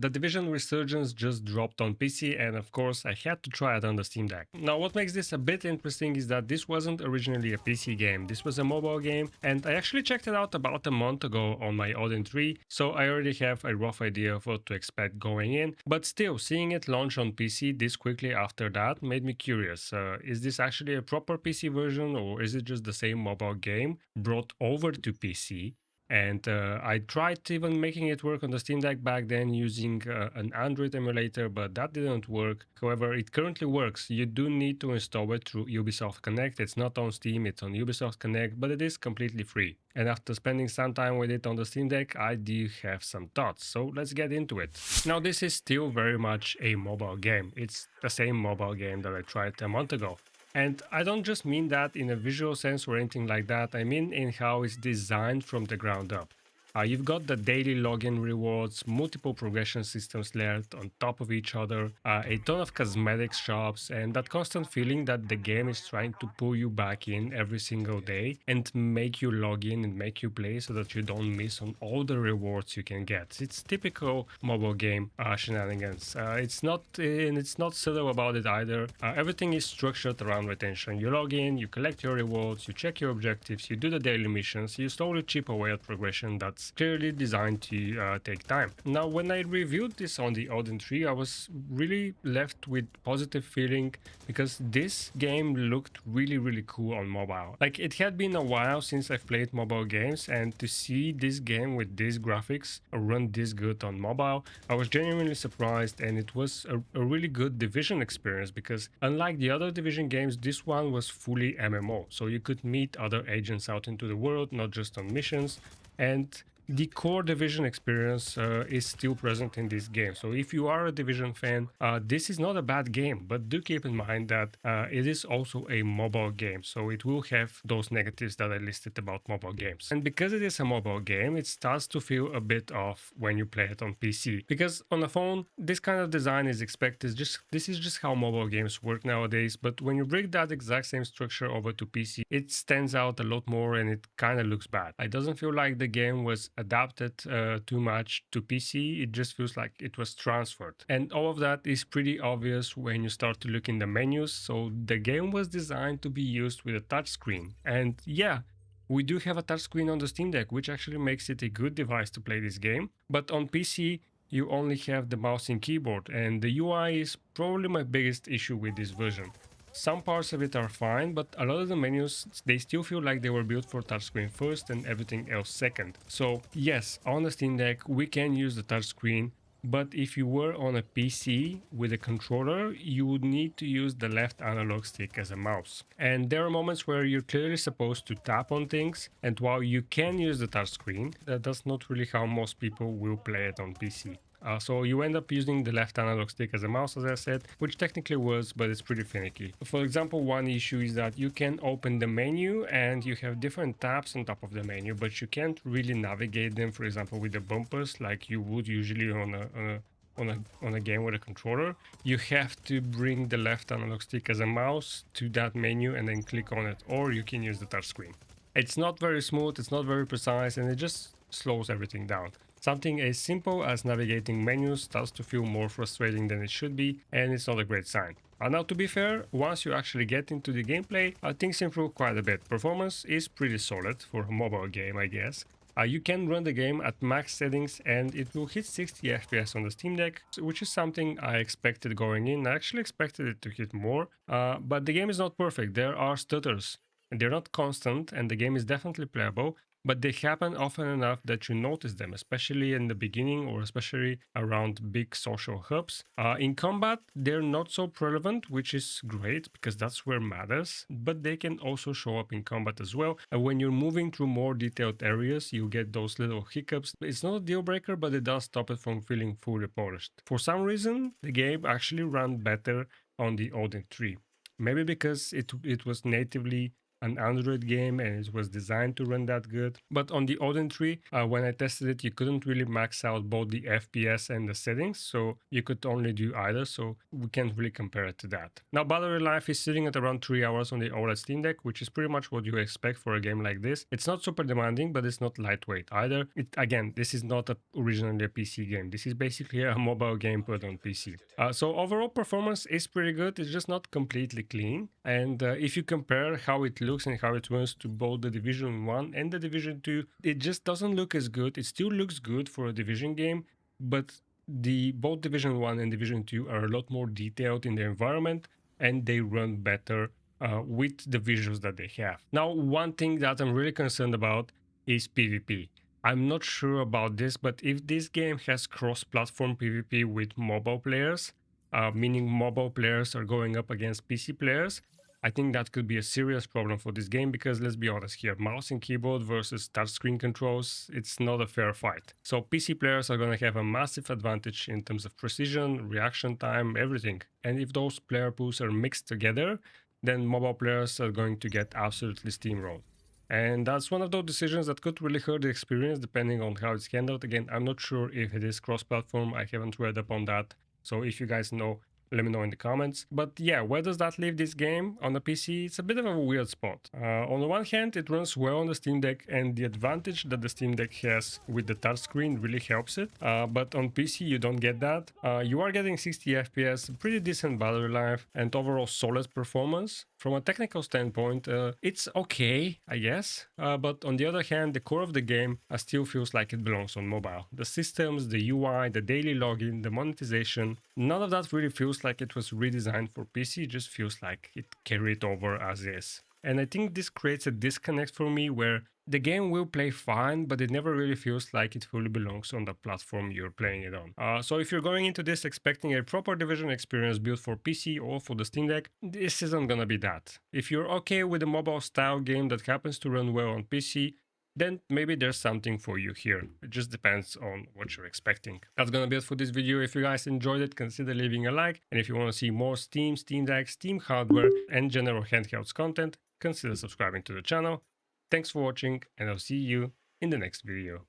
The Division Resurgence just dropped on PC, and of course I had to try it on the Steam Deck. Now what makes this a bit interesting is that this wasn't originally a PC game, this was a mobile game, and I actually checked it out about a month ago on my Odin 3, so I already have a rough idea of what to expect going in, but still, seeing it launch on PC this quickly after that made me curious. Is this actually a proper PC version, or is it just the same mobile game brought over to PC? And I tried even making it work on the Steam Deck back then using an Android emulator, but that didn't work. However, it currently works. You do need to install it through Ubisoft Connect. It's not on Steam, it's on Ubisoft Connect, but it is completely free. And after spending some time with it on the Steam Deck, I do have some thoughts. So let's get into it. Now, this is still very much a mobile game. It's the same mobile game that I tried a month ago. And I don't just mean that in a visual sense or anything like that, I mean in how it's designed from the ground up. You've got the daily login rewards, multiple progression systems layered on top of each other, a ton of cosmetics shops, and that constant feeling that the game is trying to pull you back in every single day and make you log in and make you play so that you don't miss on all the rewards you can get. It's typical mobile game shenanigans. It's not subtle about it either. Everything is structured around retention. You log in, you collect your rewards, you check your objectives, you do the daily missions, you slowly chip away at progression that's clearly designed to take time. Now, when I reviewed this on the Odin 3, I was really left with positive feeling because this game looked really cool on mobile. Like, it had been a while since I've played mobile games, and to see this game with these graphics run this good on mobile, I was genuinely surprised, and it was a really good Division experience because unlike the other Division games, this one was fully MMO, so you could meet other agents out into the world, not just on missions. And the core Division experience is still present in this game. So if you are a Division fan, this is not a bad game, but do keep in mind that it is also a mobile game. So it will have those negatives that I listed about mobile games. And because it is a mobile game, it starts to feel a bit off when you play it on PC. Because on a phone, this kind of design is expected. This is just how mobile games work nowadays. But when you bring that exact same structure over to PC, it stands out a lot more and it kind of looks bad. It doesn't feel like the game was adapted too much to PC. It just feels like it was transferred. And all of that is pretty obvious when you start to look in the menus. So the game was designed to be used with a touchscreen. And yeah, we do have a touchscreen on the Steam Deck, which actually makes it a good device to play this game. But on PC, you only have the mouse and keyboard, and the UI is probably my biggest issue with this version. Some parts of it are fine, but a lot of the menus, they still feel like they were built for touchscreen first and everything else second. So yes, on the Steam Deck, we can use the touchscreen, but if you were on a PC with a controller, you would need to use the left analog stick as a mouse. And there are moments where you're clearly supposed to tap on things, and while you can use the touchscreen, that's not really how most people will play it on PC. So you end up using the left analog stick as a mouse, as I said, which technically works, but it's pretty finicky. For example, one issue is that you can open the menu and you have different tabs on top of the menu, but you can't really navigate them, for example, with the bumpers like you would usually on a game with a controller. You have to bring the left analog stick as a mouse to that menu and then click on it, or you can use the touchscreen. It's not very smooth, it's not very precise, and it just slows everything down. Something as simple as navigating menus starts to feel more frustrating than it should be, and it's not a great sign. Now, to be fair, once you actually get into the gameplay, things improve quite a bit. Performance is pretty solid for a mobile game, I guess. You can run the game at max settings and it will hit 60 FPS on the Steam Deck, which is something I expected going in. I actually expected it to hit more, but the game is not perfect. There are stutters, and they're not constant, and the game is definitely playable, but they happen often enough that you notice them, especially in the beginning or especially around big social hubs. In combat, they're not so prevalent, which is great because that's where matters, but they can also show up in combat as well. And when you're moving through more detailed areas, you get those little hiccups. It's not a deal breaker, but it does stop it from feeling fully polished. For some reason, the game actually ran better on the Odin 3. Maybe because it was natively an Android game and it was designed to run that good. But on the Odin 3, when I tested it, you couldn't really max out both the FPS and the settings, so you could only do either, so we can't really compare it to that. Now, battery life is sitting at around 3 hours on the OLED Steam Deck, which is pretty much what you expect for a game like this. It's not super demanding, but it's not lightweight either. Again, this is not originally a PC game. This is basically a mobile game put on PC. So overall performance is pretty good. It's just not completely clean. And if you compare how it looks and how it runs to both the Division 1 and the Division 2, it just doesn't look as good. It still looks good for a Division game, but both Division 1 and Division 2 are a lot more detailed in their environment and they run better with the visuals that they have. Now, one thing that I'm really concerned about is PvP. I'm not sure about this, but if this game has cross-platform PvP with mobile players, meaning mobile players are going up against PC players, I think that could be a serious problem for this game because let's be honest here, mouse and keyboard versus touchscreen controls, it's not a fair fight. So PC players are going to have a massive advantage in terms of precision, reaction time, everything. And if those player pools are mixed together, then mobile players are going to get absolutely steamrolled. And that's one of those decisions that could really hurt the experience depending on how it's handled. Again, I'm not sure if it is cross-platform. I haven't read up on that. So if you guys know, let me know in the comments. But yeah, where does that leave this game on the PC? It's a bit of a weird spot. On the one hand, it runs well on the Steam Deck, and the advantage that the Steam Deck has with the touchscreen really helps it. But on PC, you don't get that. You are getting 60 FPS, pretty decent battery life, and overall solid performance. From a technical standpoint, it's okay, I guess. But on the other hand, the core of the game still feels like it belongs on mobile. The systems, the UI, the daily login, the monetization, none of that really feels like it was redesigned for PC. It just feels like it carried over as is. And I think this creates a disconnect for me where the game will play fine, but it never really feels like it fully belongs on the platform you're playing it on. So if you're going into this expecting a proper Division experience built for PC or for the Steam Deck, this isn't gonna be that. If you're okay with a mobile style game that happens to run well on PC, then maybe there's something for you here. It just depends on what you're expecting. That's gonna be it for this video. If you guys enjoyed it, consider leaving a like. And if you want to see more Steam, Steam Deck, Steam hardware, and general handhelds content, consider subscribing to the channel. Thanks for watching, and I'll see you in the next video.